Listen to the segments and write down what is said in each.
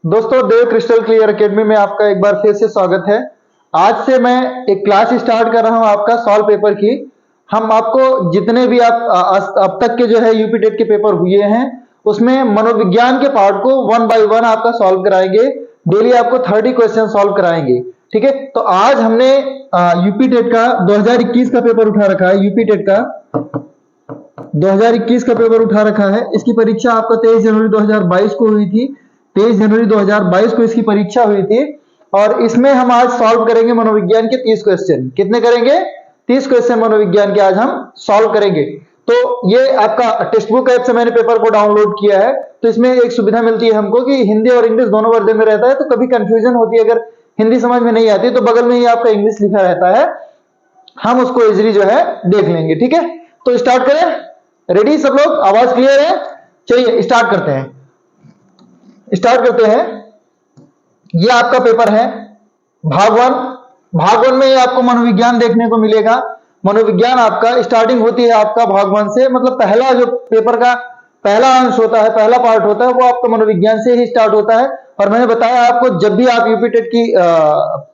दोस्तों, देव crystal clear academy में आपका एक बार फिर से स्वागत है। आज से मैं एक क्लास स्टार्ट कर रहा हूं आपका सॉल्व पेपर की। हम आपको जितने भी अब तक के जो है यूपी टेट के पेपर हुए हैं उसमें मनोविज्ञान के पार्ट को वन बाय वन आपका सॉल्व कराएंगे। डेली आपको 30 क्वेश्चन सॉल्व कराएंगे। ठीक है, तो आज हमने यूपी टेट का 2021 का पेपर उठा रखा है। यूपी टेट का 2021 का पेपर उठा रखा है। इसकी परीक्षा आपका 23 जनवरी 2022 को हुई थी। 23 जनवरी 2022 को इसकी परीक्षा हुई थी और इसमें हम आज सॉल्व करेंगे मनोविज्ञान के 30 क्वेश्चन। कितने करेंगे? 30 क्वेश्चन मनोविज्ञान के आज हम सॉल्व करेंगे। तो ये आपका टेक्स्ट बुक ऐप से मैंने पेपर को डाउनलोड किया है। तो इसमें एक सुविधा मिलती है हमको कि हिंदी और इंग्लिश दोनों वर्जन में रहता है, तो कभी कंफ्यूजन होती है, अगर हिंदी समझ में नहीं आती तो बगल में ही आपका इंग्लिश लिखा रहता है, हम उसको इजीली जो है देख लेंगे। ठीक है, तो स्टार्ट करें। रेडी सब लोग? आवाज क्लियर है? चलिए स्टार्ट करते हैं। ये आपका पेपर है भाग वन में आपको मनोविज्ञान देखने को मिलेगा। मनोविज्ञान आपका स्टार्टिंग होती है आपका भाग वन से, मतलब पहला जो पेपर का पहला अंश होता है, पहला पार्ट होता है, वो आपका मनोविज्ञान से ही स्टार्ट होता है। और मैंने बताया आपको, जब भी आप यूपी टेट की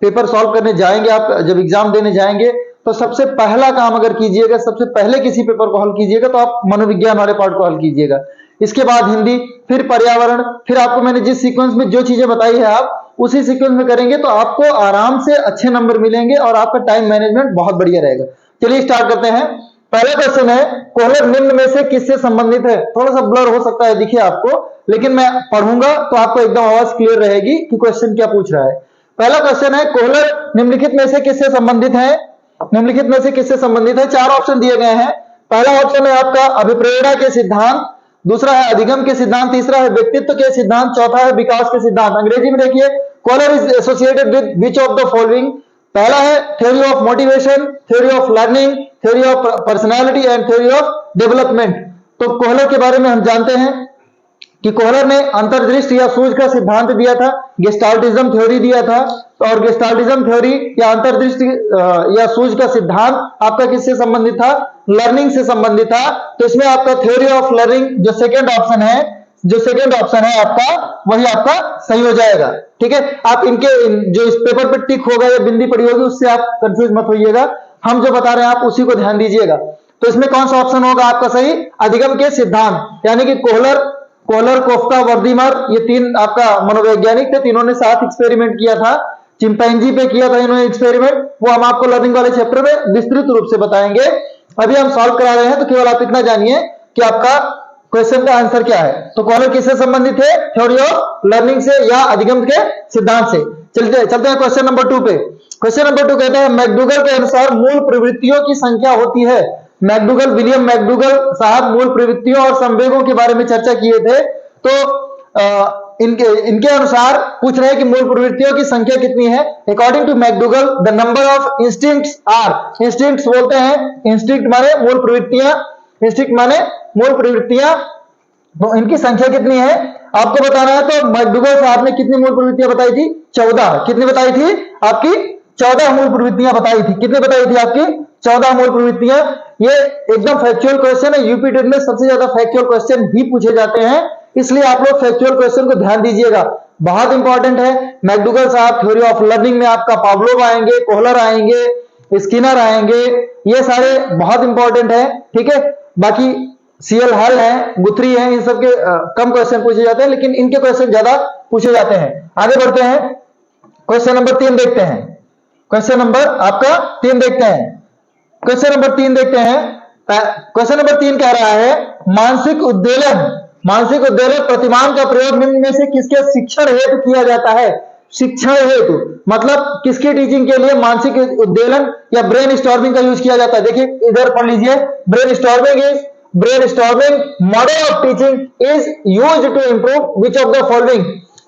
पेपर सॉल्व करने जाएंगे, आप जब एग्जाम देने जाएंगे, तो सबसे पहला काम अगर कीजिएगा, सबसे पहले किसी पेपर को हल कीजिएगा तो आप मनोविज्ञान वाले पार्ट को हल कीजिएगा। इसके बाद हिंदी, फिर पर्यावरण, फिर आपको मैंने जिस सीक्वेंस में जो चीजें बताई है आप उसी सीक्वेंस में करेंगे तो आपको आराम से अच्छे नंबर मिलेंगे और आपका टाइम मैनेजमेंट बहुत बढ़िया रहेगा। चलिए स्टार्ट करते हैं। पहला क्वेश्चन है, कोहलर निम्न में से किससे संबंधित है? थोड़ा सा ब्लर हो सकता है दिखे आपको, लेकिन मैं पढ़ूंगा तो आपको एकदम आवाज क्लियर रहेगी कि क्वेश्चन क्या पूछ रहा है। पहला क्वेश्चन है, कोहलर निम्नलिखित में से किससे संबंधित है? निम्नलिखित में से किससे संबंधित है? चार ऑप्शन दिए गए हैं। पहला ऑप्शन है आपका अभिप्रेरणा के सिद्धांत, दूसरा है अधिगम के सिद्धांत, तीसरा है व्यक्तित्व के सिद्धांत, चौथा है विकास के सिद्धांत। अंग्रेजी में देखिए, Kohler is associated with which of the following? पहला है theory of motivation, theory of learning, theory of personality and theory of development. तो कोहलर के बारे में हम जानते हैं कि कोहलर ने अंतर्दृष्टि या सूझ का सिद्धांत दिया था, गेस्टाल्टिज्म थ्योरी दिया था। और गेस्टाल्टिज्म थ्योरी या अंतर्दृष्टि या सूझ का सिद्धांत आपका किससे संबंधित था? लर्निंग से संबंधित था। तो इसमें आपका थ्योरी ऑफ लर्निंग जो सेकंड ऑप्शन है आपका, वही आपका सही हो जाएगा। ठीक है, आप इनके जो इस पेपर पे टिक होगा या बिंदी पड़ी होगी उससे आप कंफ्यूज मत होइएगा, हम जो बता रहे हैं आप उसी को ध्यान दीजिएगा। तो इसमें कौन सा ऑप्शन होगा आपका सही? अधिगम के सिद्धांत, यानी कि कोहलर, कोफ्का, वर्दीमर, ये तीन आपका मनोवैज्ञानिक थे, तीनों ने साथ एक्सपेरिमेंट किया था। चिंपैंजी पे किया था इन्होंने एक्सपेरिमेंट, वो हम आपको लर्निंग वाले चैप्टर में विस्तृत रूप से बताएंगे। अभी हम सॉल्व करा रहे हैं तो केवल आप इतना जानिए कि आपका क्वेश्चन का आंसर क्या है। तो कोहलर किससे संबंधित है? थ्योरी ऑफ लर्निंग से या अधिगम के सिद्धांत से। चलते हैं क्वेश्चन नंबर 2 पे। क्वेश्चन नंबर 2 कहता है, मैकडूगल के अनुसार मूल प्रवृत्तियों की संख्या होती है। मैकडूगल, विलियम मैकडूगल साहब मूल प्रवृत्तियों और संवेगों के बारे में चर्चा किए थे। तो इनके अनुसार पूछ रहे हैं कि मूल प्रवृत्तियों की संख्या कितनी है। According to McDougall, the number of instincts are, instincts बोलते हैं, इंस्टिंक्ट माने मूल प्रवृत्तियां, इंस्टिंक्ट माने मूल प्रवृत्तियां, तो इनकी संख्या कितनी है आपको बताना है। तो मैकडूगल साहब ने कितनी मूल प्रवृत्तियां बताई थी? 14। कितनी बताई थी? आपकी 14 मूल प्रवृत्तियां बताई थी। कितनी बताई थी? आपकी 14 मूल प्रवृत्तियां। ये एकदम फैक्चुअल क्वेश्चन है, यूपी टेट में सबसे ज्यादा फैक्चुअल क्वेश्चन ही पूछे जाते हैं, इसलिए आप लोग फैक्चुअल क्वेश्चन को ध्यान दीजिएगा, बहुत इंपॉर्टेंट है। मैकडूगल साहब, थ्योरी ऑफ लर्निंग में आपका पावलोव आएंगे, कोहलर आएंगे, स्किनर आएंगे, ये सारे बहुत इंपॉर्टेंट है। ठीक है, बाकी सीएल हल है, गुथरी है, इन सबके कम क्वेश्चन पूछे जाते हैं, लेकिन इनके क्वेश्चन ज्यादा पूछे जाते हैं। आगे बढ़ते हैं, क्वेश्चन नंबर 3 देखते हैं। क्वेश्चन नंबर आपका 3 देखते हैं। क्वेश्चन नंबर 3 देखते हैं। क्वेश्चन नंबर 3 कह रहा है, मानसिक उद्वेलन प्रतिमान का प्रयोग निम्न में से किसके शिक्षण हेतु किया जाता है? शिक्षण हेतु मतलब किसकी टीचिंग के लिए मानसिक उद्वेलन या ब्रेन स्टॉर्मिंग का यूज किया जाता है? देखिए इधर पढ़ लीजिए, brain storming model of teaching is used to improve which of the following.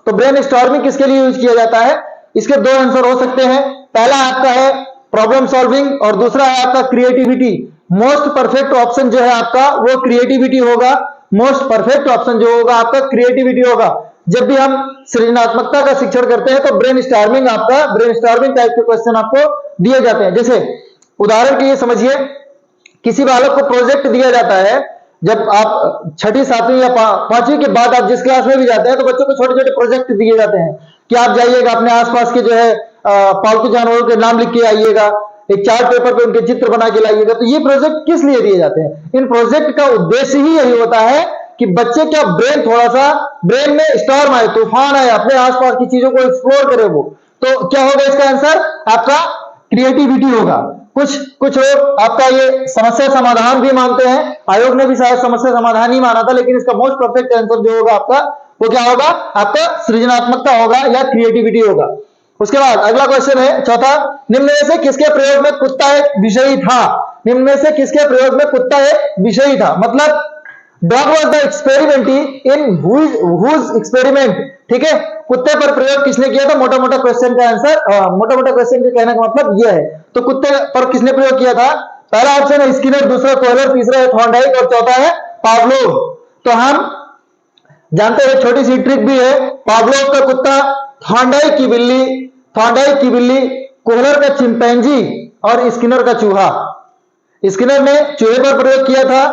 तो ब्रेन स्टॉर्मिंग किसके लिए यूज किया जाता है? इसके दो आंसर हो सकते हैं। पहला आपका है प्रॉब्लम सॉल्विंग और दूसरा है आपका क्रिएटिविटी। मोस्ट परफेक्ट ऑप्शन जो है आपका वो क्रिएटिविटी होगा। मोस्ट परफेक्ट ऑप्शन जो होगा आपका क्रिएटिविटी होगा। जब भी हम सृजनात्मकता का शिक्षण करते हैं तो ब्रेन स्टॉर्मिंग टाइप के क्वेश्चन आपको दिए जाते हैं। जैसे उदाहरण के लिए समझिए, किसी बालक को प्रोजेक्ट दिया जाता है, जब आप छठी सातवीं या पांचवी के बाद आप जिस क्लास में भी जाते हैं तो बच्चों को छोटे छोटे प्रोजेक्ट दिए जाते हैं कि आप जाइएगा अपने आसपास के जो है पालतू जानवरों के नाम लिख के आइएगा, एक चार्ट पेपर पे उनके चित्र बना के लाइएगा। तो ये प्रोजेक्ट किस लिए दिए जाते हैं? इन प्रोजेक्ट का उद्देश्य ही यही होता है कि बच्चे का ब्रेन थोड़ा सा, ब्रेन में स्टॉर्म आए, तूफान आए, अपने आसपास की चीजों को एक्सप्लोर करे वो। तो क्या होगा इसका आंसर? आपका क्रिएटिविटी होगा। कुछ लोग आपका ये समस्या समाधान भी मानते हैं, आयोग ने भी शायद समस्या समाधान ही माना था, लेकिन इसका मोस्ट परफेक्ट आंसर जो होगा आपका वो क्या होगा? आपका सृजनात्मकता होगा या क्रिएटिविटी होगा। उसके बाद अगला क्वेश्चन है चौथा, निम्न में से किसके प्रयोग में कुत्ता एक विषयी था? निम्न में से किसके प्रयोग में कुत्ता एक विषयी था? मतलब dog was the experimentee in whose experiment, ठीक है, कुत्ते पर प्रयोग किसने किया था? मोटा मोटा क्वेश्चन का आंसर, मोटा मोटा क्वेश्चन के कहने का मतलब यह है। तो कुत्ते पर किसने प्रयोग किया था? पहला ऑप्शन है स्किनर, दूसरा कोहलर, तीसरा है थॉर्नडाइक और चौथा है पावलोव। तो हम जानते हैं छोटी सी ट्रिक भी है, पावलोव का कुत्ता, थॉर्नडाइक की बिल्ली, कोहलर का चिंपैंजी और स्किनर का चूहा। स्किनर ने चूहे पर प्रयोग किया था,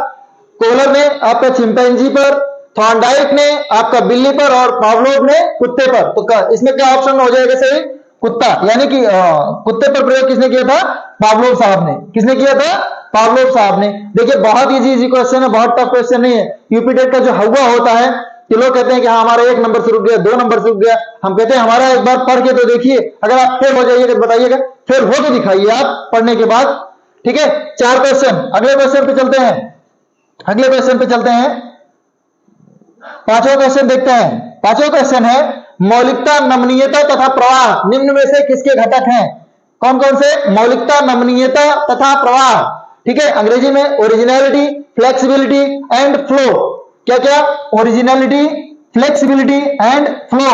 कोहलर ने आपका चिंपैंजी पर, थॉर्नडाइक ने आपका बिल्ली पर और पावलोव ने कुत्ते पर। तो इसमें क्या ऑप्शन हो जाएगा सही? कुत्ता, यानी कि कुत्ते पर प्रयोग किसने किया था? पावलोव साहब ने। किसने किया था? पावलोव साहब ने। देखिए बहुत इजी क्वेश्चन है, बहुत टफ क्वेश्चन नहीं है। यूपीटेट का जो हवा होता है कि लोग कहते हैं कि हाँ हमारा 1 नंबर से रुक गया, 2 नंबर से रुक गया, हम कहते हैं हमारा एक बार पढ़ के तो देखिए, अगर आप फेल हो जाइएगा तो बताइएगा, फेल हो तो दिखाइए आप पढ़ने के बाद, ठीक है। 4 क्वेश्चन, अगले क्वेश्चन पे चलते हैं, पांचवा क्वेश्चन देखते हैं। पांचवा क्वेश्चन है मौलिकता, नमनीयता तथा प्रवाह निम्न में से किसके घटक हैं? कौन कौन से? मौलिकता, नमनीयता तथा प्रवाह, ठीक है। अंग्रेजी में ओरिजिनलिटी, फ्लेक्सिबिलिटी एंड फ्लो। क्या क्या? Originality, flexibility and flow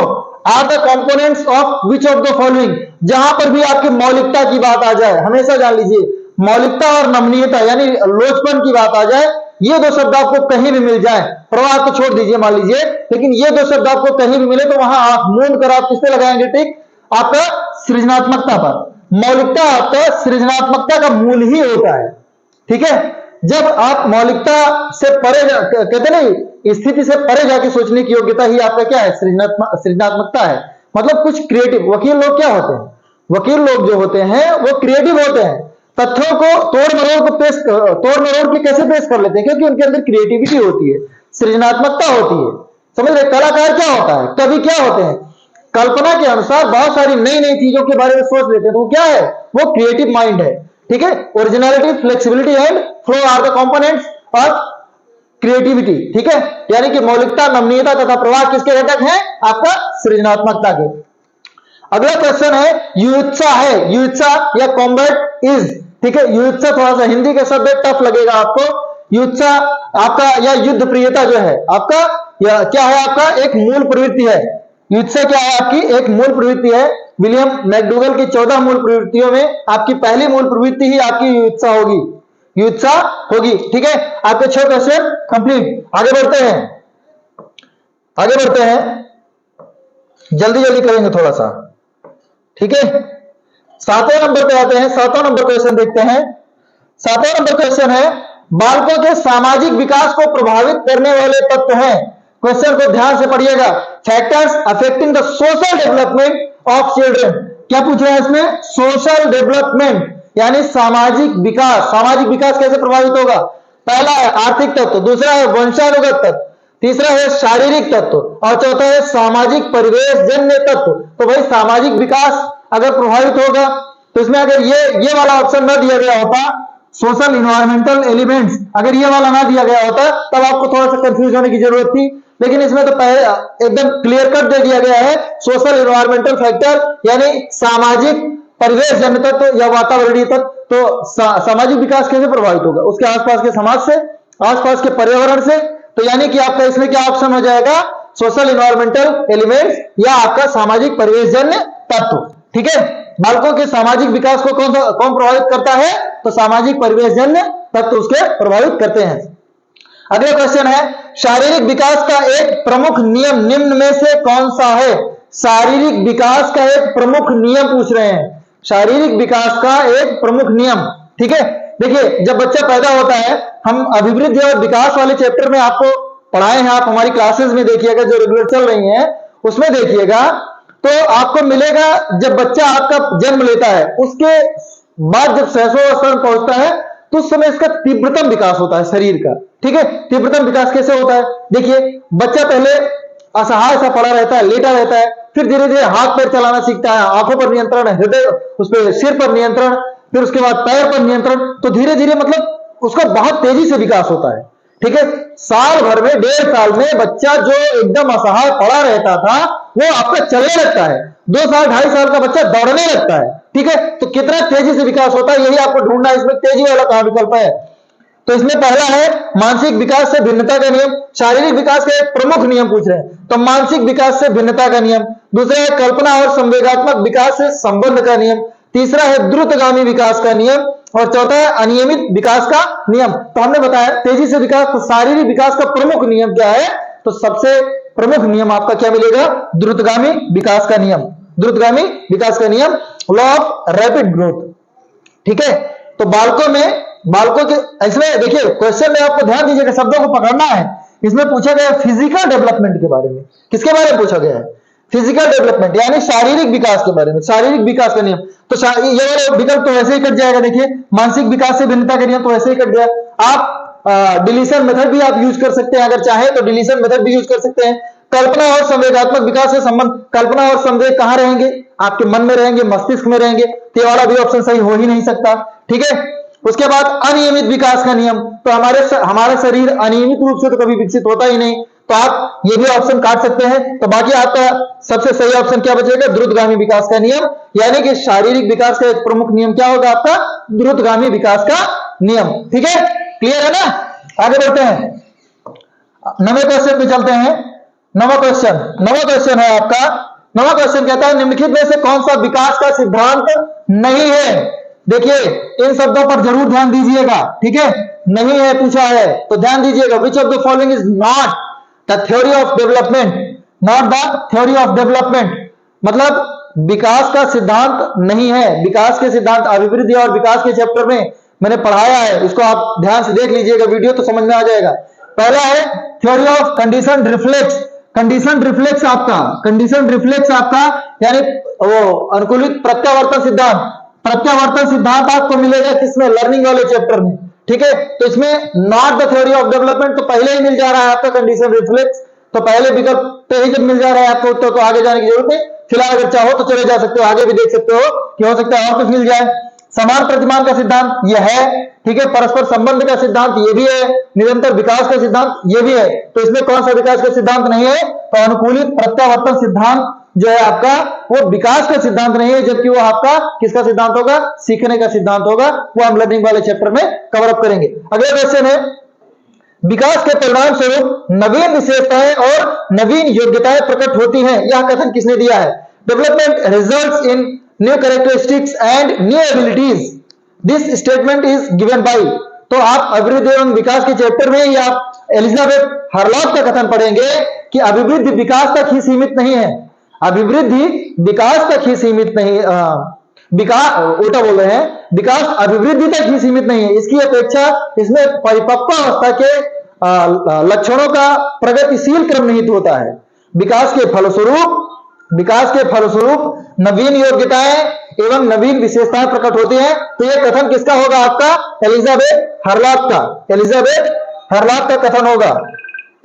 are the components of which of the following. जहां पर भी आपकी मौलिकता की बात आ जाए, हमेशा जान लीजिए मौलिकता और नमनीयता यानी लोचपन की बात आ जाए, ये दो शब्द आपको कहीं भी मिल जाए, प्रवाह तो छोड़ दीजिए मान लीजिए, लेकिन ये दो शब्द आपको कहीं भी मिले तो वहां आप मूंद कर आप किस पे लगाएंगे टिक? आपका सृजनात्मकता पर। मौलिकता आपका सृजनात्मकता का मूल ही होता है, ठीक है। जब आप मौलिकता से परे कहते नहीं, स्थिति से परे जाके सोचने की योग्यता ही आपका क्या है? सृजनात्मकता है। मतलब कुछ क्रिएटिव। वकील लोग क्या होते हैं? वकील लोग जो होते हैं वो क्रिएटिव होते हैं, तथ्यों को तोड़ मरोड़ के कैसे पेश कर लेते हैं? क्योंकि उनके अंदर क्रिएटिविटी होती है, सृजनात्मकता होती है। समझ रहे? कलाकार क्या होता है? कवि क्या होते हैं? कल्पना के अनुसार बहुत सारी नई नई चीजों के बारे में सोच लेते हैं, तो वो क्या है? वो क्रिएटिव माइंड है, ठीक है। Originality, flexibility and flow are the components of creativity, ठीक है। यानी कि मौलिकता, नमनीयता तथा प्रवाह किसके घटक हैं? आपका सृजनात्मकता के। अगला क्वेश्चन है युत्सा है, युत्सा या कॉम्बैट इज, ठीक है। युत्सा थोड़ा सा हिंदी का शब्द टफ लगेगा आपको। युत्सा आपका या युद्ध प्रियता जो है आपका, या क्या है? आपका एक मूल प्रवृत्ति है। युत्सा क्या है? आपकी एक मूल प्रवृत्ति है। विलियम मैकडूगल की 14 मूल प्रवृत्तियों में आपकी पहली मूल प्रवृत्ति ही आपकी युत्सा होगी, युत्सा होगी, ठीक है। आपके 6 क्वेश्चन कंप्लीट। आगे बढ़ते हैं, जल्दी जल्दी करेंगे थोड़ा सा, ठीक है। 7वें नंबर पे आते हैं, 7वां नंबर क्वेश्चन देखते हैं। 7वां नंबर क्वेश्चन है बालकों के सामाजिक विकास को प्रभावित करने वाले तत्व हैं। क्वेश्चन को ध्यान से पढ़िएगा। Factors affecting the social development of children. क्या पूछ रहे हैं इसमें? सोशल डेवलपमेंट यानी सामाजिक विकास। सामाजिक विकास कैसे प्रभावित होगा? पहला है आर्थिक तत्व, दूसरा है वंशानुगत तत्व, तीसरा है शारीरिक तत्व और चौथा है सामाजिक परिवेश जन्य तत्व। तो भाई सामाजिक विकास अगर प्रभावित होगा तो इसमें अगर ये वाला ऑप्शन ना दिया गया होता, सोशल इन्वायरमेंटल एलिमेंट्स, अगर ये वाला ना दिया गया होता तब आपको थोड़ा सा कंफ्यूज होने की जरूरत थी, लेकिन इसमें तो पहले एकदम क्लियर कट दे दिया गया है। सोशल इन्वायरमेंटल फैक्टर यानी सामाजिक परिवेश जन्य तत्व या वातावरणीय तत्व। तो सामाजिक विकास कैसे प्रभावित होगा? उसके आसपास के समाज से, आसपास के पर्यावरण से। तो यानी कि आपका इसमें क्या ऑप्शन हो जाएगा? सोशल इन्वायरमेंटल एलिमेंट्स या आपका सामाजिक परिवेश जन्य तत्व, ठीक है। बालकों के सामाजिक विकास को कौन प्रभावित करता है? तो सामाजिक परिवेश जन्य तत्व उसके प्रभावित करते हैं। अगला क्वेश्चन है शारीरिक विकास का एक प्रमुख नियम निम्न में से कौन सा है? शारीरिक विकास का एक प्रमुख नियम पूछ रहे हैं, शारीरिक विकास का एक प्रमुख नियम, ठीक है। देखिए जब बच्चा पैदा होता है, हम अभिवृद्धि और विकास वाले चैप्टर में आपको पढ़ाए हैं, आप हमारी क्लासेस में देखिएगा जो रेगुलर चल रही हैं उसमें देखिएगा, तो आपको मिलेगा जब बच्चा आपका जन्म लेता है उसके बाद जब सहसों में पहुंचता है तो उस समय इसका तीव्रतम विकास होता है शरीर का। ठीक है, तीव्रतम विकास कैसे होता है? देखिए बच्चा पहले असहाय सा पड़ा रहता है, लेटा रहता है, फिर धीरे धीरे हाथ पैर चलाना सीखता है, आंखों पर नियंत्रण, हृदय उस पर, सिर पर नियंत्रण, फिर उसके बाद पैर पर नियंत्रण, तो धीरे धीरे मतलब उसका बहुत तेजी से विकास होता है। ठीक है, साल भर में, 1.5 साल में बच्चा जो एकदम असहाय पड़ा रहता था वो आपका चलने लगता है, 2 साल 2.5 साल का बच्चा दौड़ने लगता है। ठीक है, तो कितना तेजी से विकास होता है, यही आपको ढूंढना है इसमें तेजी वाला कहां विकल्प है। तो इसमें पहला है मानसिक विकास से भिन्नता का नियम, शारीरिक विकास का एक प्रमुख नियम पूछ रहे हैं, तो मानसिक विकास से भिन्नता का नियम। दूसरा है कल्पना और संवेगात्मक विकास से संबंध का नियम। तीसरा है द्रुतगामी विकास का नियम, और चौथा है अनियमित विकास का नियम। तो हमने बताया तेजी से विकास, तो शारीरिक विकास का प्रमुख नियम क्या है? तो सबसे प्रमुख नियम आपका क्या मिलेगा? द्रुतगामी विकास का नियम। द्रुतगामी विकास का नियम, लॉ ऑफ रैपिड ग्रोथ। ठीक है, तो बालकों के इसमें देखिए क्वेश्चन में आपको ध्यान दीजिएगा, शब्दों को पकड़ना है। इसमें पूछा गया फिजिकल डेवलपमेंट के बारे में। किसके बारे में पूछा गया है? फिजिकल डेवलपमेंट यानी शारीरिक विकास के बारे में, शारीरिक विकास का नियम। तो ये वाला विकल्प तो वैसे ही कट जाएगा। देखिए मानसिक विकास से भिन्नता का नियम तो वैसे ही कट गया। आप डिलीशन मेथड भी आप यूज कर सकते हैं, अगर चाहे तो डिलीशन मेथड भी यूज कर सकते हैं। कल्पना और संवेगात्मक विकास से संबंध, कल्पना और संवेग कहां रहेंगे? आपके मन में रहेंगे, मस्तिष्क में रहेंगे, तो ये वाला भी ऑप्शन सही हो ही नहीं सकता। ठीक है, उसके बाद अनियमित विकास का नियम, तो हमारा शरीर अनियमित रूप से तो कभी विकसित होता ही नहीं, तो आप ये भी ऑप्शन काट सकते हैं। तो बाकी आपका सबसे सही ऑप्शन क्या बचेगा? द्रुतगामी विकास का नियम, यानी कि शारीरिक विकास का एक प्रमुख नियम क्या होगा आपका? द्रुतगामी विकास का नियम। ठीक है, क्लियर है ना? आगे बढ़ते हैं, 9वें क्वेश्चन पे चलते हैं। 9वां क्वेश्चन है आपका। 9वां क्वेश्चन कहता है निम्नलिखित में से कौन सा विकास का सिद्धांत नहीं है? देखिए इन शब्दों पर जरूर ध्यान दीजिएगा। ठीक है, नहीं है पूछा है तो ध्यान दीजिएगा। विच of the following is not the theory of development? Not the theory of development मतलब विकास का सिद्धांत नहीं है। विकास के सिद्धांत अभिवृद्धि और विकास के चैप्टर में मैंने पढ़ाया है, इसको आप ध्यान से देख लीजिएगा, वीडियो तो समझ में आ जाएगा। पहला है theory of condition reflex. Condition reflex आपका यानी वो अनुकूलित प्रत्यावर्तन सिद्धांत। प्रत्यावर्तन सिद्धांत आपको मिलेगा किसमें? लर्निंग वाले चैप्टर में। ठीक है, तो इसमें not the theory of development तो पहले ही मिल जा रहा है आपका कंडीशन रिफ्लेक्स, तो पहले विकल्प पे ही जब मिल जा रहा है आपको उत्तर, तो आगे जाने की जरूरत नहीं। फिलहाल अगर चाहो तो चले जा सकते हो, आगे भी देख सकते हो कि हो सकता है और कुछ मिल जाए। समान प्रतिमान का सिद्धांत यह है। ठीक है, परस्पर संबंध का सिद्धांत ये भी है, निरंतर विकास का सिद्धांत ये भी है। तो इसमें कौन सा विकास का सिद्धांत नहीं है? तो अनुकूलित प्रत्यावर्तन सिद्धांत जो है आपका वो विकास का सिद्धांत नहीं है, जबकि वो आपका किसका सिद्धांत होगा? सीखने का सिद्धांत होगा। वो हम लर्निंग वाले चैप्टर में कवर अप करेंगे। अगला क्वेश्चन है विकास के परिणाम स्वरूप नवीन विशेषताएं और नवीन योग्यताएं प्रकट होती हैं, यह कथन किसने दिया है? Development results in new characteristics and new abilities, this statement is given by. तो आप अभिवृद्धि एवं विकास के चैप्टर में ही आप एलिजाबेथ हरलॉक का कथन पढ़ेंगे कि अभिवृद्धि विकास तक ही सीमित नहीं है। अभिवृद्धि विकास तक ही सीमित नहीं, विकास उल्टा बोल रहे हैं, विकास अभिवृद्धि तक ही सीमित नहीं है, इसकी अपेक्षा इसमें परिपक्व अवस्था के लक्षणों का प्रगतिशील क्रम निहित होता है। विकास के फलस्वरूप नवीन योग्यताएं एवं नवीन विशेषताएं प्रकट होती हैं। तो यह कथन किसका होगा? आपका एलिजाबेथ हरलॉक का। एलिजाबेथ हरलॉक का कथन होगा।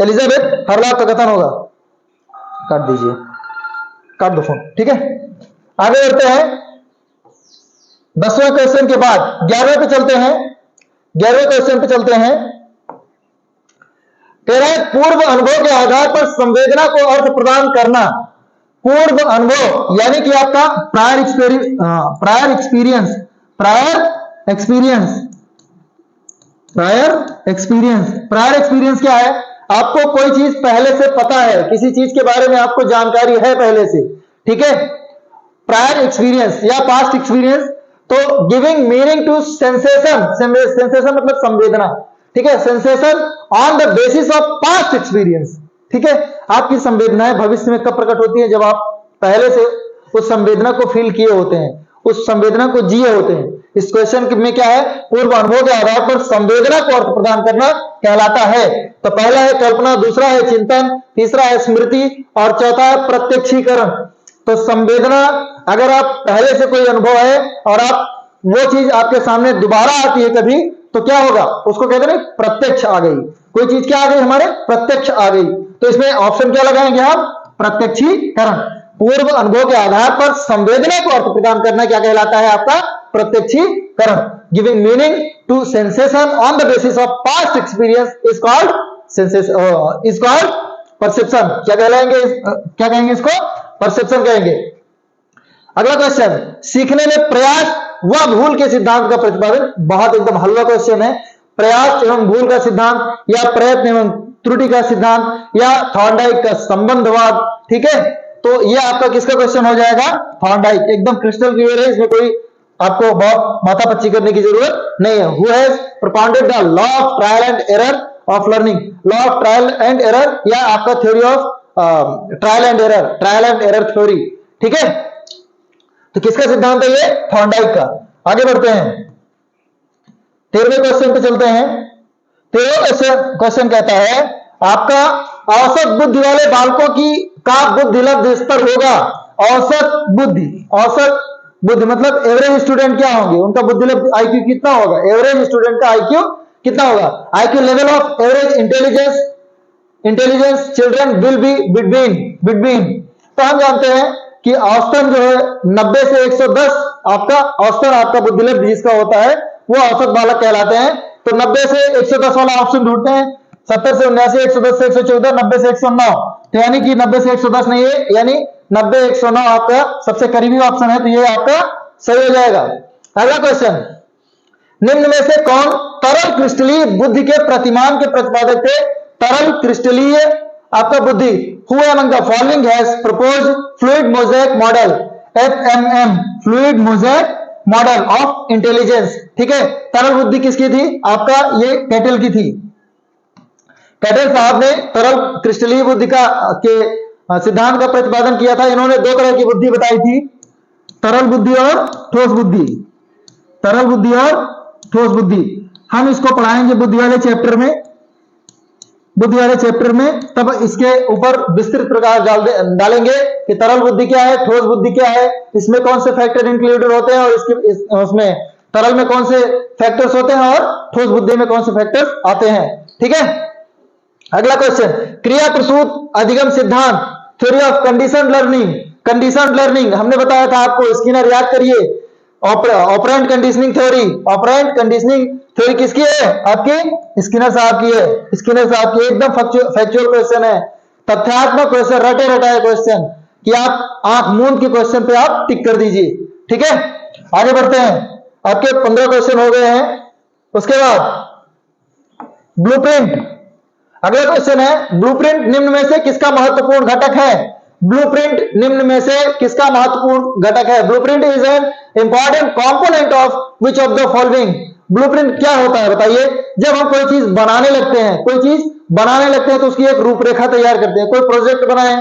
एलिजाबेथ हरलॉक का कथन होगा। काट दीजिए, काट दो फोन। ठीक है, आगे बढ़ते हैं। 10वें क्वेश्चन के बाद 11वें पे चलते हैं। 11वें क्वेश्चन पे चलते हैं। कह रहा है पूर्व अनुभव के आधार पर संवेदना को अर्थ प्रदान करना। पूर्व अनुभव यानी कि आपका प्रायर एक्सपीरियंस क्या है? आपको कोई चीज पहले से पता है, किसी चीज के बारे में आपको जानकारी है पहले से। ठीक है, प्रायर एक्सपीरियंस या पास्ट एक्सपीरियंस। तो गिविंग मीनिंग टू सेंसेशन मतलब संवेदना। ठीक है, sensation on the basis of past experience. ठीक है, आपकी संवेदनाएं भविष्य में कब प्रकट होती है? जब आप पहले से उस संवेदना को फील किए होते हैं, उस संवेदना को जिए होते हैं। इस क्वेश्चन में क्या है, पूर्व अनुभव के आधार पर संवेदना को अर्थ प्रदान करना कहलाता है। तो पहला है कल्पना, दूसरा है चिंतन, तीसरा है स्मृति और चौथा है प्रत्यक्षीकरण। तो संवेदना, अगर आप पहले से कोई अनुभव है और आप वो चीज आपके सामने दोबारा आती है कभी, तो क्या होगा, उसको कहते हैं प्रत्यक्ष आ गई। कोई चीज क्या आ गई हमारे, प्रत्यक्ष आ गई। तो इसमें ऑप्शन क्या लगाएंगे हम, प्रत्यक्षीकरण। पूर्व अनुभव के आधार पर संवेदना को अर्थ प्रदान करना क्या कहलाता है आपका, प्रत्यक्षीकरण। Giving meaning to sensation on the basis of past experience is called sensation, is called perception. क्या कहलाएंगे, क्या कहेंगे इसको, परसेप्शन कहेंगे। अगला क्वेश्चन, सीखने में प्रयास व भूल के सिद्धांत का प्रतिपादन। बहुत एकदम हल्का क्वेश्चन है। प्रयास एवं भूल का सिद्धांत या प्रयत्न एवं त्रुटि का सिद्धांत या थॉर्नडाइक का संबंधवाद। ठीक है, तो ये आपका किसका क्वेश्चन हो जाएगा, थॉर्नडाइक। एकदम क्रिस्टल क्लियर है, इसमें कोई आपको बहुत माथापच्ची करने की जरूरत नहीं है। Who has propounded the law of trial and error of learning. Law of trial and error या आपका theory of trial and error, trial and error theory. ठीक है, तो किसका सिद्धांत है ये, थॉर्नडाइक का। आगे बढ़ते हैं, 13वें क्वेश्चन पे चलते हैं। 13वां क्वेश्चन कहता है आपका औसत बुद्धि वाले बालकों की का बुद्धिलब्ध स्तर होगा। औसत बुद्धि, औसत बुद्धि मतलब एवरेज स्टूडेंट क्या होंगे, उनका बुद्धिलब्ध आईक्यू कितना होगा, एवरेज स्टूडेंट का आईक्यू कितना होगा। IQ level of average intelligence children will be between. तो हम जानते हैं कि औसतन जो है 90 से 110 आपका औसतन आपका बुद्धिलब्ध जिसका होता है वो औसत बालक कहलाते हैं। तो 90 से 110 वाला ऑप्शन ढूंढते हैं। 70 से 79, 110 से 114, 90 से 109। तो यानी कि 90 से 110 नहीं है, यानी 90 109 आपका सबसे करीबी ऑप्शन है, तो ये आपका सही हो जाएगा। अगला क्वेश्चन, निम्न में से कौन तरल क्रिस्टलीय बुद्धि के प्रतिमान के प्रतिपादक थे। तरल क्रिस्टलीय आपका बुद्धि, who among the following has proposed fluid mosaic model, FMM, fluid mosaic model of intelligence. ठीक है, तरल बुद्धि किसकी थी आपका, ये कैटल की थी। कैटल साहब ने तरल क्रिस्टलीय बुद्धि का के सिद्धांत का प्रतिपादन किया था। इन्होंने दो तरह की बुद्धि बताई थी, तरल बुद्धि और ठोस बुद्धि। तरल बुद्धि और ठोस बुद्धि हम इसको पढ़ाएंगे बुद्धि वाले चैप्टर में, बुद्धि वाले चैप्टर में, तब इसके ऊपर विस्तृत प्रकाश डालेंगे कि तरल बुद्धि क्या है, ठोस बुद्धि क्या है, इसमें कौन से फैक्टर इंक्लूडेड होते हैं और उसमें तरल में कौन से फैक्टर्स होते हैं और ठोस बुद्धि में कौन से फैक्टर्स आते हैं। ठीक है, अगला क्वेश्चन, क्रिया प्रसूत अधिगम सिद्धांत, theory of condition learning. Condition learning हमने बताया था आपको, स्किनर याद करिए, operant conditioning theory. Operant conditioning theory किसकी है, आपकी स्किनर साहब की है। स्किनर साहब की एकदम फैक्चुअल क्वेश्चन है, तथ्यात्मक क्वेश्चन, रटे रटाए क्वेश्चन कि आप आंख मूंद के क्वेश्चन पे आप टिक कर दीजिए। ठीक है, आगे बढ़ते हैं, आपके 15 क्वेश्चन हो गए हैं। उसके बाद ब्लूप्रिंट। अगला क्वेश्चन है, ब्लूप्रिंट निम्न में से किसका महत्वपूर्ण घटक है। ब्लूप्रिंट निम्न में से किसका महत्वपूर्ण घटक है। Blueprint is an important component of which of the following. Blueprint क्या होता है बताइए। जब हम कोई चीज बनाने लगते हैं, कोई चीज बनाने लगते हैं तो उसकी एक रूपरेखा तैयार करते हैं। कोई प्रोजेक्ट बनाए,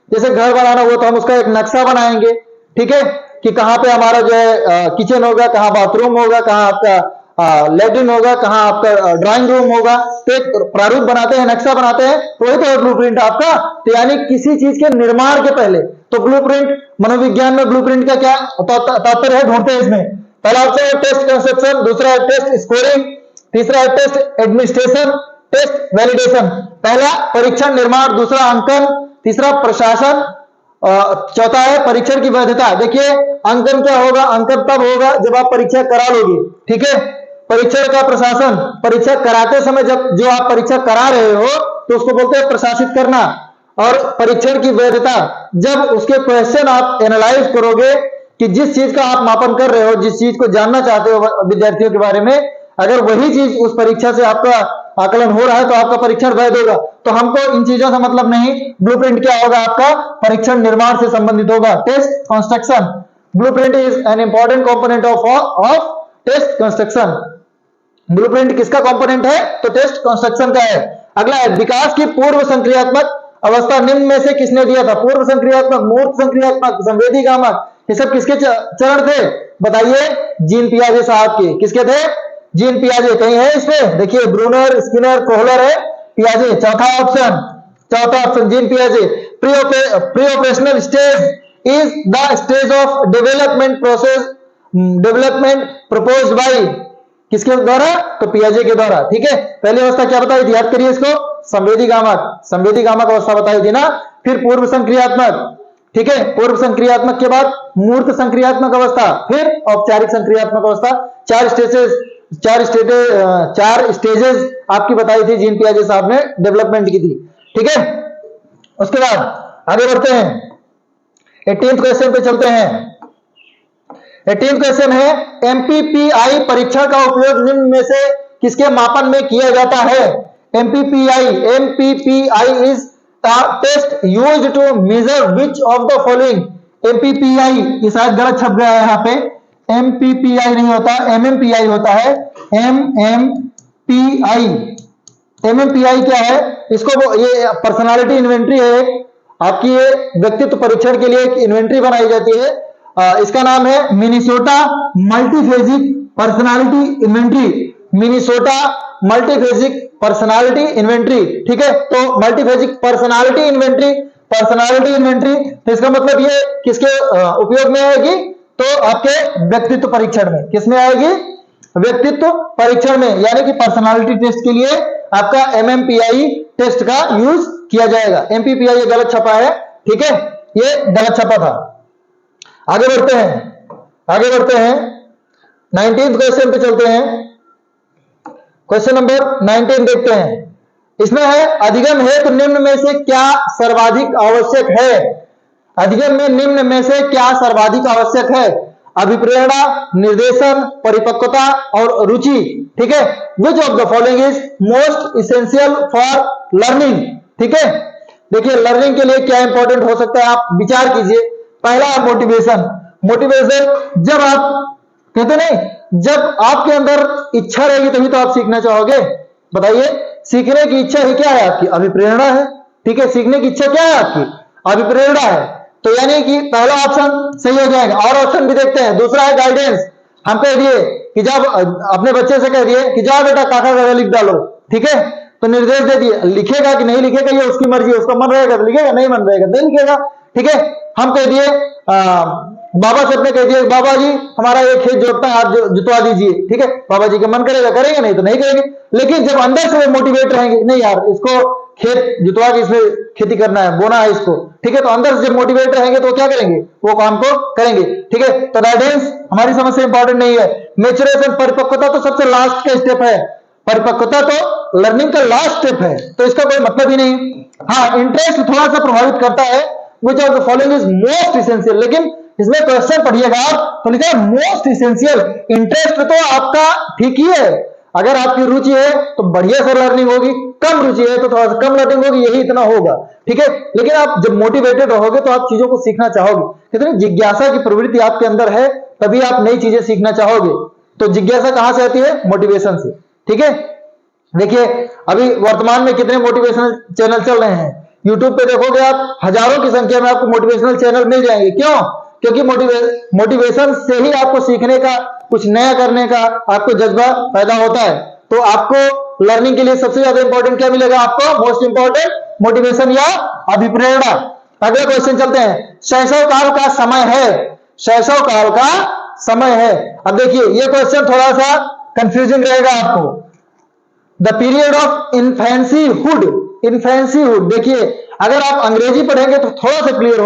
जैसे घर बनाना हुआ तो हम उसका एक नक्शा बनाएंगे। ठीक है, कि कहां पे हमारा जो है किचन होगा, कहां बाथरूम होगा, कहां आपका लेट्रिन होगा, कहां आपका ड्राइंग रूम होगा, तो एक प्रारूप बनाते हैं, नक्शा बनाते हैं, तो वही तो है ब्लूप्रिंट आपका। तो यानी किसी चीज के निर्माण के पहले तो ब्लूप्रिंट, मनोविज्ञान में ब्लूप्रिंट का क्या तात्पर्य है ढूंढते हैं इसमें। पहला ऑप्शन है टेस्ट कंसेप्शन, दूसरा है टेस्ट स्कोरिंग, तीसरा है टेस्ट एडमिनिस्ट्रेशन, टेस्ट वैलिडेशन। पहला परीक्षण निर्माण, दूसरा अंकन, तीसरा प्रशासन, चौथा है परीक्षण की वैधता। देखिए अंकन क्या होगा, अंकन तब होगा जब आप परीक्षा करा लोगे। ठीक है, परीक्षण का प्रशासन, परीक्षा कराते समय जब जो आप परीक्षा करा रहे हो तो उसको बोलते हैं प्रशासित करना। और परीक्षण की वैधता, जब उसके क्वेश्चन आप एनालाइज करोगे कि जिस चीज का आप मापन कर रहे हो, जिस चीज को जानना चाहते हो विद्यार्थियों के बारे में, अगर वही चीज उस परीक्षा से आपका आकलन हो रहा है तो आपका परीक्षण वैध होगा। तो हमको इन चीजों से मतलब नहीं। ब्लूप्रिंट क्या होगा आपका, परीक्षण निर्माण से संबंधित होगा, test construction. Blueprint is an important component of test construction. Blueprint किसका कंपोनेंट है, तो टेस्ट कंस्ट्रक्शन का है। अगला है, विकास की पूर्व संक्रियात्मक अवस्था निम्न में से किसने दिया था। पूर्व संक्रियात्मक, मूर्त संक्रियात्मक, संवेदीगामक ये सब किसके चरण थे बताइए? जीन पियाजे साहब के। किसके थे? जीन पियाजे। कहीं है इसमें? देखिए ब्रूनर, स्किनर, कोहलर है, पियाजे। चौथा ऑप्शन जीन पियाजे। Pre operational stage is the stage of development process, development proposed by किसके द्वारा? तो पियाजे के द्वारा। ठीक है, पहली अवस्था क्या बताई थी? याद करिए इसको, संवेदी गामक अवस्था बताई थी ना। फिर पूर्व संक्रियात्मक, ठीक है, पूर्व संक्रियात्मक के बाद मूर्त संक्रियात्मक अवस्था, फिर औपचारिक संक्रियात्मक अवस्था। चार स्टेजेस आपकी बताई थी जीन पियाजे साहब ने, डेवलपमेंट की थी। ठीक है, उसके बाद आगे बढ़ते हैं, 18th क्वेश्चन पे चलते हैं। 18th क्वेश्चन है, एमपीपीआई परीक्षण का उपयोग निम्न में से किसके मापन में किया जाता है? MPPI is test used to measure which of the following. MPPI, ये शायद गलत छप गया है यहाँ पे, एमपीपीआई नहीं होता, एमएमपीआई होता है। एमएमपीआई क्या है? इसको ये पर्सनालिटी इन्वेंट्री है आपकी, ये व्यक्तित्व परीक्षण के लिए एक इन्वेंट्री बनाई जाती है। इसका नाम है Minnesota multiphasic personality inventory. Minnesota multiphasic personality inventory. ठीक है, तो मल्टीफेजिक पर्सनालिटी इन्वेंट्री, तो इसका मतलब ये किसके उपयोग में आएगी? तो आपके व्यक्तित्व परीक्षण में। किसमें आएगी? व्यक्तित्व परीक्षण में, यानी कि पर्सनालिटी टेस्ट के लिए आपका एमएमपीआई टेस्ट का यूज किया जाएगा। एमपीपीआई ये गलत छपा है, ठीक है, ये गलत छपा था। आगे बढ़ते हैं 19th क्वेश्चन पे चलते हैं। क्वेश्चन नंबर 19 देखते हैं। इसमें है, अधिगम हेतु निम्न में से क्या सर्वाधिक आवश्यक है? अधिगम में निम्न में से क्या सर्वाधिक आवश्यक है? अभिप्रेरणा, निर्देशन, परिपक्वता और रुचि। ठीक है, विच of the following is most essential for learning? ठीक है, देखिए लर्निंग के लिए क्या इंपॉर्टेंट हो सकता है, आप विचार कीजिए। पहला है मोटिवेशन। जब आप कहते नहीं, जब आपके अंदर इच्छा रहेगी तभी तो आप सीखना चाहोगे। बताइए, सीखने की इच्छा ही क्या है आपकी? अभिप्रेरणा है। ठीक है, सीखने की इच्छा क्या है आपकी? अभिप्रेरणा है। तो यानी कि पहला ऑप्शन सही हो जाएगा। और ऑप्शन भी देखते हैं। दूसरा है गाइडेंस। हम कह दिए कि जब अपने बच्चे से कह दिए कि जाओ बेटा काका काका लिख डालो, ठीक है, तो निर्देश दे दिए, लिखेगा कि नहीं लिखेगा ये उसकी मर्जी है, उसका मन रहेगा तो लिखेगा, नहीं मन रहेगा नहीं लिखेगा। ठीक है, हम कह दिए बाबा से अपने कह दिए, बाबा जी हमारा ये खेत जोतता है, आप जुतवा दीजिए। ठीक है, बाबा जी का मन करेगा करेंगे, नहीं तो नहीं करेंगे। लेकिन जब अंदर से मोटिवेट रहेंगे, नहीं यार इसको खेत जुतवा के इसमें खेती करना है, बोना है इसको, ठीक है, तो अंदर से जब मोटिवेट रहेंगे तो क्या करेंगे? वो काम को करेंगे। ठीक है, तो गाइडेंस हमारी समझ से इंपॉर्टेंट नहीं है। मैच्योरेशन, परिपक्वता तो सबसे लास्ट का स्टेप है। परिपक्वता तो लर्निंग का लास्ट स्टेप है, तो इसका कोई मतलब ही नहीं। हाँ, इंटरेस्ट थोड़ा सा प्रभावित करता है। विच of the following is most essential, लेकिन इसमें क्वेश्चन पढ़िएगा आप तो लिखा है मोस्ट इसेंशियल। इंटरेस्ट तो आपका ठीक ही है, अगर आपकी रुचि है तो बढ़िया से लर्निंग होगी, कम रुचि है तो थोड़ा सा कम लर्निंग होगी, यही इतना होगा। ठीक है, लेकिन आप जब मोटिवेटेड रहोगे तो आप चीजों को सीखना चाहोगे। कितनी जिज्ञासा की प्रवृत्ति आपके अंदर है, तभी आप नई चीजें सीखना चाहोगे। तो जिज्ञासा कहां से आती है? मोटिवेशन से। ठीक है, देखिए अभी वर्तमान में कितने मोटिवेशनल चैनल चल रहे हैं। यूट्यूब पे देखोगे आप, हजारों की संख्या में आपको मोटिवेशनल चैनल मिल जाएंगे। क्यों? क्योंकि मोटिवेशन से ही आपको सीखने का, कुछ नया करने का आपको जज्बा पैदा होता है। तो आपको लर्निंग के लिए सबसे ज्यादा इंपॉर्टेंट क्या मिलेगा? आपको मोस्ट इंपॉर्टेंट मोटिवेशन या अभिप्रेरणा। अगले क्वेश्चन चलते हैं। शैशव काल का समय है, शैशव काल का समय है। अब देखिए ये क्वेश्चन थोड़ा सा कंफ्यूजिंग रहेगा आपको। द पीरियड ऑफ इन्फेंसीहुड, इन्फेंसीहुड, देखिए अगर आप अंग्रेजी पढ़ेंगे तो थोड़ा सा क्लियर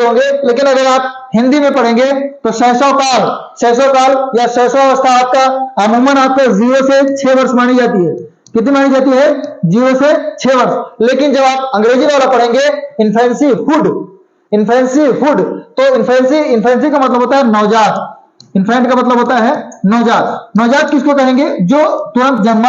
होंगे, लेकिन अगर आप हिंदी में पढ़ेंगे तो शैशव काल या शैशव अवस्था आपका अमूमन आपको 0 से 6 वर्ष मानी जाती है। कितनी मानी जाती है? 0 से 6 वर्ष। लेकिन जब आप अंग्रेजी वाला पढ़ेंगे इन्फेंसीहुड, तो इन्फेंसी का मतलब होता है नवजात। इन्फेंट का मतलब होता है नवजात। नवजात किसको कहेंगे? जो तुरंत जन्मा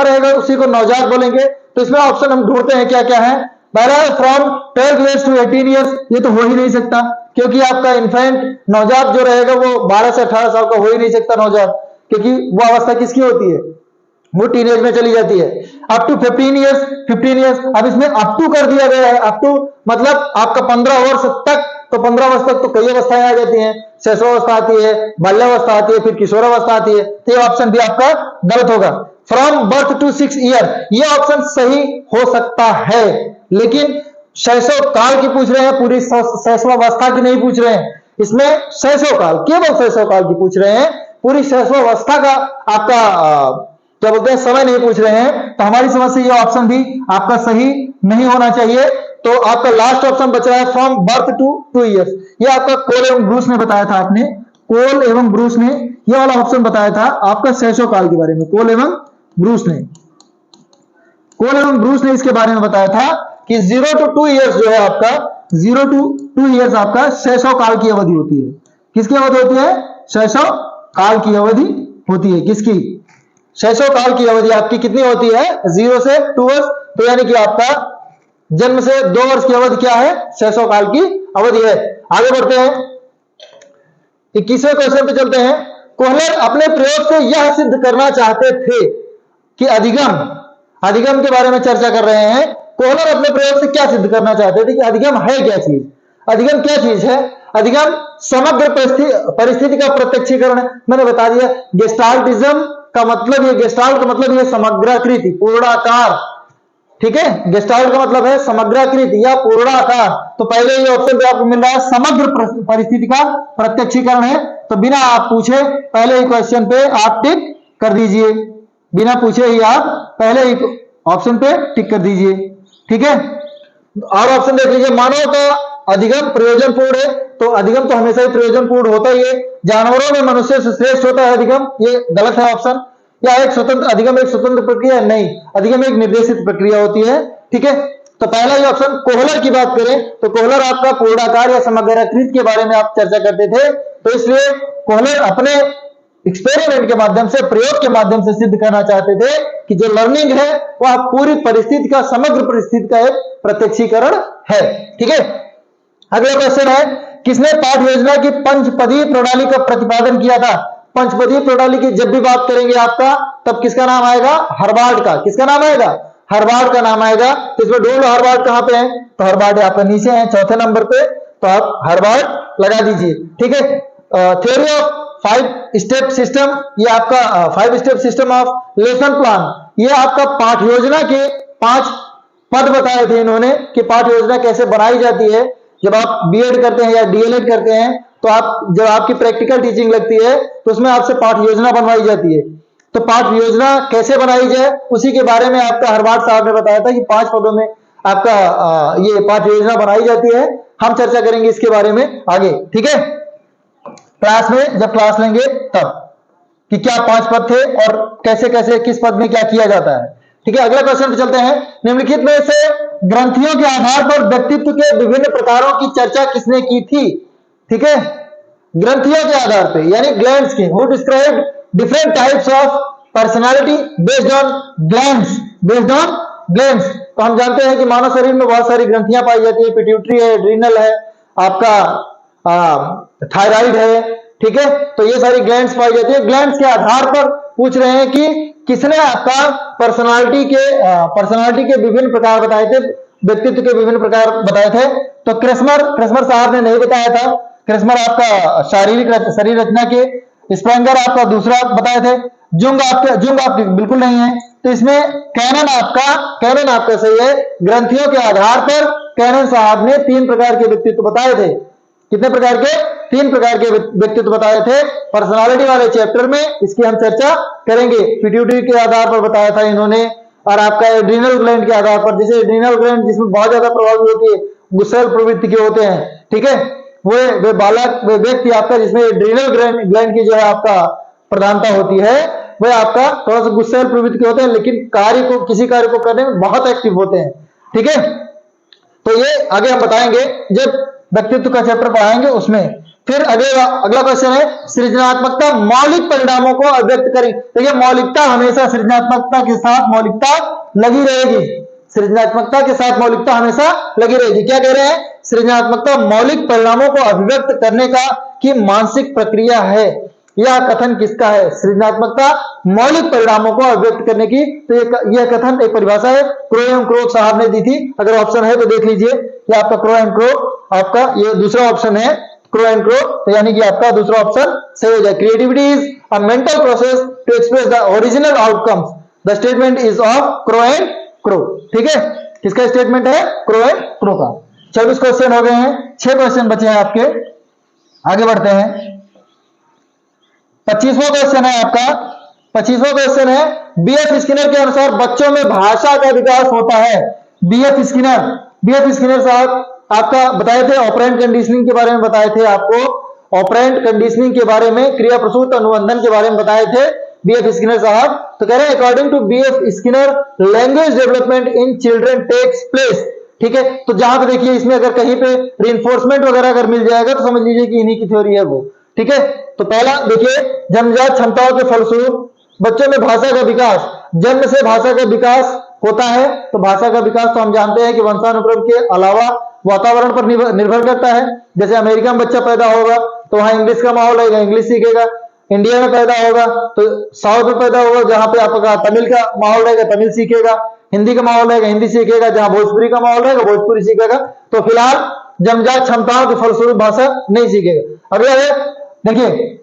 रहेगा उसी को नवजात बोलेंगे। तो इसमें ऑप्शन हम ढूंढते हैं क्या क्या है। पहला है फ्रॉम 12 ईयर्स टू 18 ईयर्स, ये तो हो ही नहीं सकता, क्योंकि आपका इन्फेंट नवजात जो रहेगा वो 12 से 18 साल का हो ही नहीं सकता नवजात, क्योंकि वो अवस्था किसकी होती है? वो टीनेज में चली जाती है। अप टू 15 ईयर्स, अब इसमें अप टू कर दिया गया है। अप टू मतलब आपका 15 वर्ष तक तो 15 वर्ष तक तो कई अवस्थाएं आ जाती हैं, शैशवावस्था आती है, बाल्यावस्था आती है, फिर किशोरावस्था आती है। तो ये ऑप्शन भी आपका गलत होगा। फ्रॉम बर्थ टू 6 ईयर, ये ऑप्शन सही हो सकता है, लेकिन शैशव काल की पूछ रहे हैं, पूरी शैशवावस्था की नहीं पूछ रहे हैं। इसमें शैशव काल, केवल शैशव काल की पूछ रहे हैं, पूरी शैशवावस्था का आपका क्या बोलते हैं समय नहीं पूछ रहे हैं। तो हमारी समझ से ये ऑप्शन भी आपका सही नहीं होना चाहिए। तो आपका लास्ट ऑप्शन बच रहा है फ्रॉम बर्थ टू 2 ईयर्स। ये आपका कोल एवं ब्रूस ने बताया था, आपने कोल एवं ब्रूस ने ये वाला ऑप्शन बताया था आपका शैशव काल के बारे में। कोल एवं ब्रूस ने इसके बारे में बताया था कि 0 to 2 ईयर्स जो है आपका 0 to 2 ईयर्स आपका शैशव काल की अवधि होती है। किसकी अवधि होती है? शैशव काल की अवधि होती है। किसकी? शैशव काल की अवधि आपकी कितनी होती है? 0 से 2 वर्ष। तो यानी कि आपका जन्म से 2 वर्ष की अवधि क्या है? शैशव काल की अवधि है। आगे बढ़ते हैं, 21वें क्वेश्चन पे चलते हैं। कोहलर अपने प्रयोग से यह सिद्ध करना चाहते थे कि अधिगम के बारे में चर्चा कर रहे हैं। कोहलर अपने प्रयोग से क्या सिद्ध करना चाहते थे कि अधिगम है क्या चीज? अधिगम क्या चीज है? अधिगम समग्र परिस्थिति का प्रत्यक्षीकरण है। मैंने बता दिया, गेस्टाल्टिज्म का मतलब ये, गेस्टाल्ट का मतलब ये समग्राकृति, पूर्णाकार। ठीक है, गेस्टाल्ट का मतलब है समग्राकृति या पूर्णाकार। तो पहले ये ऑप्शन पे आपको मिल रहा है समग्र परिस्थिति का प्रत्यक्षीकरण है। तो बिना आप पूछे पहले ही क्वेश्चन पे आप टिक कर दीजिए, बिना पूछे ही आप पहले ही ऑप्शन पे टिक कर दीजिए। ठीक है, और ऑप्शन देख लीजिए, मानव का अधिगम प्रयोजनपूर्ण है। तो अधिगम तो हमेशा ही प्रयोजनपूर्ण होता ही है। जानवरों में मनुष्य से श्रेष्ठ होता है अधिगम, ये गलत है ऑप्शन। या अधिगम एक स्वतंत्र प्रक्रिया है? नहीं, अधिगम एक निर्देशित प्रक्रिया होती है। ठीक है, तो पहला ही ऑप्शन। कोहलर की बात करें तो कोहलर आपका पूर्णाकार या समग्राकृत के बारे में आप चर्चा करते थे, तो इसलिए कोहलर अपने एक्सपेरिमेंट के माध्यम से, प्रयोग के माध्यम से सिद्ध करना चाहते थे कि जो लर्निंग है वह पूरी परिस्थिति का, समग्र परिस्थिति का एक प्रत्यक्षीकरण है। ठीक है, अगला क्वेश्चन है, किसने पाठ योजना की पंचपदीय प्रणाली का प्रतिपादन किया था? पंचपदीय प्रणाली की जब भी बात करेंगे आपका, तब किसका नाम आएगा? हर्बार्ट का। किसका नाम आएगा? हर्बार्ट का नाम आएगा। तो इसमें ढूंढ लो हर्बार्ट कहां पे है? तो हर्बार्ट आपका नीचे है, चौथे नंबर पे, तो आप हर्बार्ट लगा दीजिए। ठीक है, थ्योरी ऑफ 5 स्टेप सिस्टम, ये आपका 5 step system of lesson plan, ये आपका पाठ योजना के 5 पद बताए थे इन्होंने कि पाठ योजना कैसे बनाई जाती है। जब आप बीएड करते हैं या डीएलएड करते हैं, तो आप जब आपकी प्रैक्टिकल टीचिंग लगती है तो उसमें आपसे पाठ योजना बनवाई जाती है। तो पाठ योजना कैसे बनाई जाए उसी के बारे में आपका हर्बार्ट साहब ने बताया था कि 5 पदों में आपका ये पाठ योजना बनाई जाती है। हम चर्चा करेंगे इसके बारे में आगे। ठीक है, क्लास में जब क्लास लेंगे तब कि क्या 5 पद थे और कैसे कैसे किस पद में क्या किया जाता है। ठीक है, अगला क्वेश्चन पे चलते हैं। निम्नलिखित में से ग्रंथियों के आधार पर व्यक्तित्व के विभिन्न प्रकारों की चर्चा किसने की थी? ठीक है, ग्रंथियों के आधार पे यानी ग्लैंड्स की। Who described different types of personality based on glands, based on glands. तो हम जानते हैं कि मानव शरीर में बहुत सारी ग्रंथियां पाई जाती है, पिट्यूटरी है, एड्रिनल है, आपका थायराइड है। ठीक है, तो ये सारी ग्लैंड्स पाई जाती है। ग्लैंड्स के आधार पर पूछ रहे हैं कि किसने आपका पर्सनालिटी के विभिन्न प्रकार बताए थे, व्यक्तित्व के विभिन्न प्रकार बताए थे। तो क्रेस्मर साहब ने नहीं बताया था। क्रेस्मर आपका शारीरिक शरीर रचना के, स्प्रेंगर आपका दूसरा बताए थे, जुंग आपके बिल्कुल नहीं है। तो इसमें कैनन आपका सही है। ग्रंथियों के आधार पर कैनन साहब ने 3 प्रकार के व्यक्तित्व बताए थे। कितने प्रकार के? 3 प्रकार के व्यक्तित्व बताए थे पर्सनालिटी वाले चैप्टर में। इसकी हम चर्चा करेंगे। पिट्यूटरी के आधार पर बताया था इन्होंने, और आपका एड्रिनल ग्लैंड के आधार पर, जैसे एड्रिनल ग्लैंड जिसमें बहुत ज्यादा प्रभावी होती है, गुस्सैल प्रवृत्ति के होते हैं। ठीक है, वे बालक, वे व्यक्ति आपका जिसमें एड्रिनल ग्लैंड की जो है आपका प्रधानता होती है, वह आपका थोड़ा सा गुस्सैल प्रवृत्ति के होते हैं, लेकिन किसी कार्य को करने में बहुत एक्टिव होते हैं। ठीक है, तो ये आगे हम बताएंगे जब व्यक्तित्व का चैप्टर पढ़ाएंगे उसमें। फिर अगला क्वेश्चन है, सृजनात्मकता मौलिक परिणामों को अभिव्यक्त करें। देखिए, मौलिकता हमेशा सृजनात्मकता के साथ मौलिकता लगी रहेगी। सृजनात्मकता के साथ मौलिकता हमेशा लगी रहेगी। क्या कह रहे हैं? सृजनात्मकता मौलिक परिणामों को अभिव्यक्त करने का की मानसिक प्रक्रिया है। यह कथन किसका है? सृजनात्मकता मौलिक परिणामों को अभिव्यक्त करने की। तो यह कथन एक परिभाषा है, क्रो एवं क्रो साहब ने दी थी। अगर ऑप्शन है तो देख लीजिए, यह आपका क्रो एवं क्रो आपका ये दूसरा ऑप्शन है क्रो एंड क्रो, तो यानी कि आपका दूसरा ऑप्शन सही हो जाए। Creativity is a mental process to express the original outcomes, the statement is of Crow and Crow. ठीक है, किसका स्टेटमेंट है? क्रो एंड क्रो का। 24 क्वेश्चन हो गए हैं, 6 क्वेश्चन बचे हैं आपके, आगे बढ़ते हैं। 25वां क्वेश्चन है आपका, 25वां क्वेश्चन है बीएफ स्किनर के अनुसार बच्चों में भाषा का विकास होता है। बीएफ स्किनर साहब आपका बताए थे, ऑपरेंट कंडीशनिंग के बारे में बताए थे आपको, ऑपरेंट कंडीशनिंग के बारे में, क्रिया प्रसूत अनुबंधन के बारे में बताए थे बीएफ स्किनर साहब। तो कह रहे हैं according to BF Skinner language development in children takes place. ठीक है, तो जहां पे देखिए इसमें अगर कहीं पे रिइंफोर्समेंट वगैरह अगर मिल जाएगा तो समझ लीजिए कि इन्हीं की थ्योरी है वो। ठीक है, तो पहला देखिए जन्मजात क्षमताओं के फलस्वरूप बच्चों में भाषा का विकास, जन्म से भाषा का विकास होता है। तो भाषा का विकास तो हम जानते हैं कि वंशानुक्रम के अलावा वातावरण पर निर्भर करता है। जैसे अमेरिका में बच्चा पैदा होगा तो वहां इंग्लिश का माहौल रहेगा, इंग्लिश सीखेगा। इंडिया में पैदा होगा तो साउथ में पैदा होगा, जहां पे आपका तमिल का माहौल रहेगा तमिल सीखेगा, हिंदी का माहौल रहेगा हिंदी सीखेगा, जहां भोजपुरी का माहौल रहेगा भोजपुरी सीखेगा। तो फिलहाल जन्मजात क्षमताओं के फलस्वरूप भाषा नहीं सीखेगा। अगला है देखिए,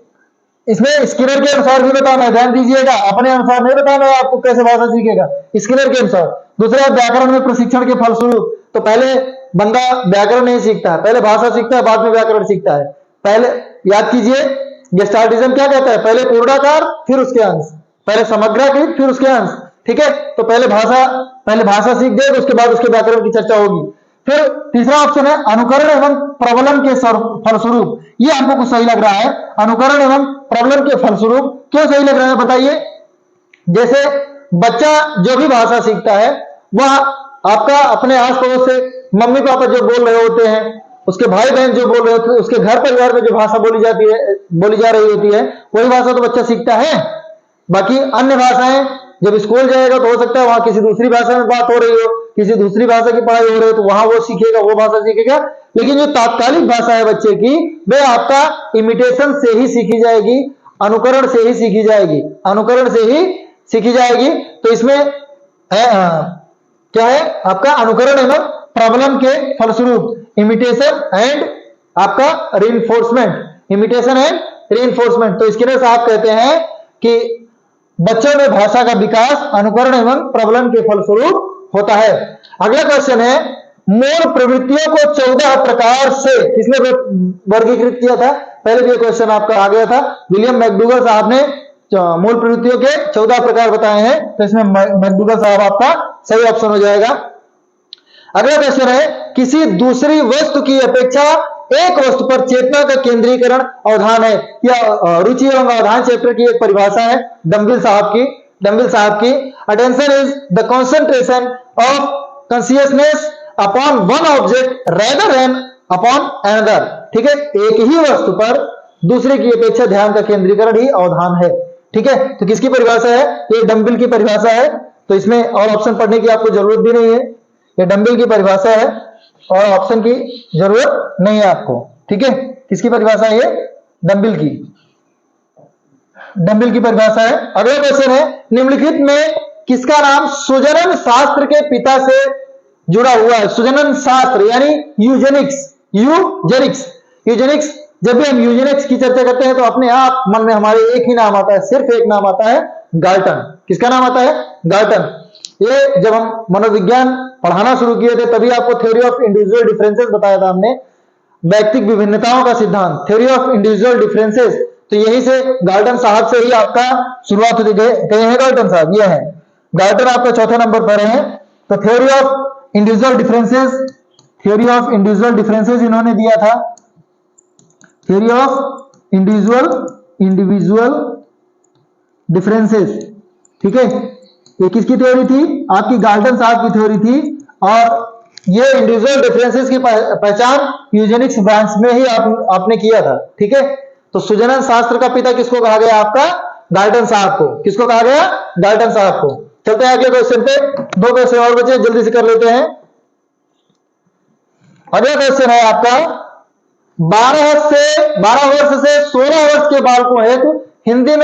इसमें स्किनर के अनुसार भी बताना है, ध्यान दीजिएगा, अपने अनुसार नहीं बताना है आपको कैसे भाषा सीखेगा, स्किनर के अनुसार। दूसरा व्याकरण में प्रशिक्षण के फलस्वरूप, तो पहले बंदा व्याकरण नहीं सीखता है, पहले भाषा सीखता है बाद में व्याकरण सीखता है। पहले याद कीजिए गेस्टाल्टिज्म क्या कहता है, पहले पूर्णाकार फिर उसके अंश, पहले समग्राकृत फिर उसके अंश। ठीक है, तो पहले भाषा सीख जाएगा, उसके बाद उसके व्याकरण की चर्चा होगी। फिर तीसरा ऑप्शन है अनुकरण एवं प्रबलन के फलस्वरूप। ये हमको कुछ सही लग रहा है, अनुकरण एवं प्रबलन के फलस्वरूप। क्यों सही लग रहा है बताइए? जैसे बच्चा जो भी भाषा सीखता है वह आपका अपने आस पड़ोस से मम्मी पापा जो बोल रहे होते हैं, उसके भाई बहन जो बोल रहे होते हैं, उसके घर परिवार में जो भाषा बोली जा रही होती है वही भाषा तो बच्चा सीखता है। बाकी अन्य भाषाएं जब स्कूल जाएगा तो हो सकता है वहां किसी दूसरी भाषा में बात हो रही हो, किसी दूसरी भाषा की पढ़ाई हो रही हो, तो वहां वो सीखेगा, वो भाषा सीखेगा। लेकिन जो तात्कालिक भाषा है बच्चे की, वह आपका इमिटेशन से ही सीखी जाएगी, अनुकरण से ही सीखी जाएगी, अनुकरण से ही सीखी जाएगी। तो इसमें क्या है आपका अनुकरण एवं प्रबलन के फलस्वरूप, इमिटेशन एंड आपका रीइंफोर्समेंट, इमिटेशन एंड रीइंफोर्समेंट। तो स्किनर साहब कहते हैं कि बच्चों में भाषा का विकास अनुकरण एवं प्रबलन के फलस्वरूप होता है। अगला क्वेश्चन है मूल प्रवृत्तियों को 14 प्रकार से किसने वर्गीकृत किया था? पहले भी क्वेश्चन आपका आ गया था, विलियम मैकडूगल साहब ने मूल प्रवृत्तियों के 14 प्रकार बताए हैं। तो इसमें मैकडूगल साहब आपका सही ऑप्शन हो जाएगा। अगला क्वेश्चन है किसी दूसरी वस्तु की अपेक्षा एक वस्तु पर चेतना का केंद्रीकरण अवधान है। या रुचि एवं अवधान चैप्टर की एक परिभाषा है डम्बिल साहब की। Attention is the concentration of consciousness upon one object rather than upon another. ठीक है, एक ही वस्तु पर दूसरे की अपेक्षा ध्यान का केंद्रीकरण ही अवधान है। ठीक है, तो किसकी परिभाषा है? ये डम्बिल की परिभाषा है। तो इसमें और ऑप्शन पढ़ने की आपको जरूरत भी नहीं है, ये डम्बिल की परिभाषा है और ऑप्शन की जरूरत नहीं है आपको। ठीक है, किसकी परिभाषा है? ये डम्बिल की परिभाषा है। अगला क्वेश्चन है निम्नलिखित में किसका नाम सुजनन शास्त्र के पिता से जुड़ा हुआ है? सुजनन शास्त्र यानी यूजेनिक्स। जब भी हम यूजेनिक्स की चर्चा करते हैं तो अपने आप मन में हमारे एक ही नाम आता है, सिर्फ एक नाम आता है, गाल्टन। किसका नाम आता है? गाल्टन। ये जब हम मनोविज्ञान पढ़ाना शुरू किए थे तभी आपको थ्योरी ऑफ इंडिविजुअल डिफरेंसेस बताया था हमने, व्यक्तिक विभिन्नताओं का सिद्धांत, थ्योरी ऑफ इंडिविजुअल डिफरेंसेस। तो यही से गाल्टन साहब से ही आपका शुरुआत होती है। गाल्टन साहब ये है, गाल्टन आपका चौथे नंबर पर है। तो थ्योरी ऑफ इंडिविजुअल डिफरेंसेस इन्होंने दिया था, थ्योरी ऑफ इंडिविजुअल डिफरेंसेस। ठीक है, ये किसकी थ्योरी थी? आपकी गाल्टन साहब की थ्योरी थी। और ये इंडिविजुअल डिफरेंसेस की पहचान यूजेनिक्स ब्रांच में ही आपने किया था। ठीक है, तो सुजनन शास्त्र का पिता किसको कहा गया? आपका गाल्टन साहब को। किसको कहा गया? गाल्टन साहब को। चलते हैं अगले क्वेश्चन पे, 2 क्वेश्चन और बचे, जल्दी से कर लेते हैं। अगला क्वेश्चन है आपका 12 वर्ष से 16 वर्ष के बालकों हेतु हिंदी में